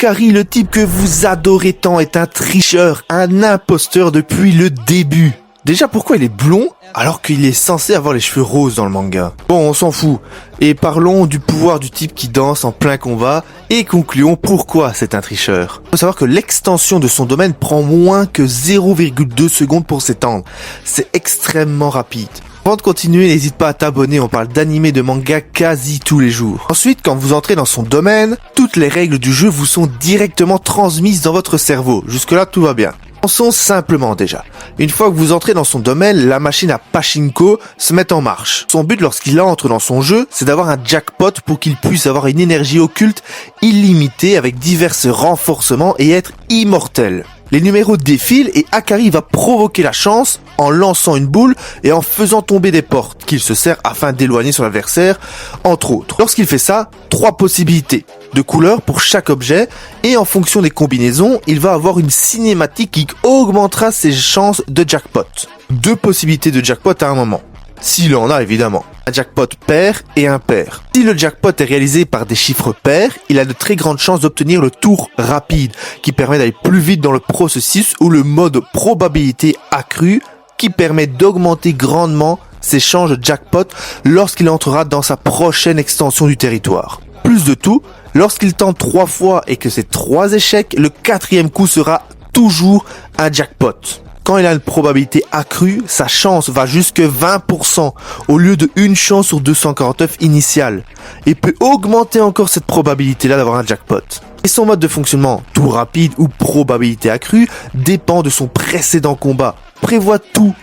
Akari, le type que vous adorez tant, est un tricheur, un imposteur depuis le début. Déjà, pourquoi il est blond alors qu'il est censé avoir les cheveux roses dans le manga? Bon, on s'en fout. Et parlons du pouvoir du type qui danse en plein combat et concluons pourquoi c'est un tricheur. Il faut savoir que l'extension de son domaine prend moins que 0,2 secondes pour s'étendre. C'est extrêmement rapide. Avant de continuer, n'hésite pas à t'abonner, on parle d'anime et de manga quasi tous les jours. Ensuite, quand vous entrez dans son domaine, toutes les règles du jeu vous sont directement transmises dans votre cerveau. Jusque là, tout va bien. Commençons simplement déjà. Une fois que vous entrez dans son domaine, la machine à Pachinko se met en marche. Son but lorsqu'il entre dans son jeu, c'est d'avoir un jackpot pour qu'il puisse avoir une énergie occulte illimitée avec divers renforcements et être immortel. Les numéros défilent et Akari va provoquer la chance en lançant une boule et en faisant tomber des portes qu'il se sert afin d'éloigner son adversaire, entre autres. Lorsqu'il fait ça, 3 possibilités de couleurs pour chaque objet et en fonction des combinaisons, il va avoir une cinématique qui augmentera ses chances de jackpot. 2 possibilités de jackpot à un moment. S'il en a évidemment. Un jackpot pair et impair. Si le jackpot est réalisé par des chiffres pairs, il a de très grandes chances d'obtenir le tour rapide, qui permet d'aller plus vite dans le processus, ou le mode probabilité accrue, qui permet d'augmenter grandement ses chances de jackpot lorsqu'il entrera dans sa prochaine extension du territoire. Plus de tout, lorsqu'il tente 3 fois et que c'est 3 échecs, le 4e coup sera toujours un jackpot. Quand il a une probabilité accrue, sa chance va jusque 20% au lieu de 1 chance sur 249 initiale et peut augmenter encore cette probabilité-là d'avoir un jackpot. Et son mode de fonctionnement, tour rapide ou probabilité accrue, dépend de son précédent combat, prévoit tout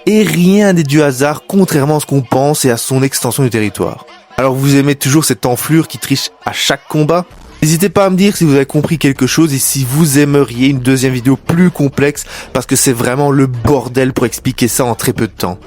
et rien n'est du hasard contrairement à ce qu'on pense et à son extension du territoire. Alors vous aimez toujours cette enflure qui triche à chaque combat? N'hésitez pas à me dire si vous avez compris quelque chose et si vous aimeriez une deuxième vidéo plus complexe parce que c'est vraiment le bordel pour expliquer ça en très peu de temps.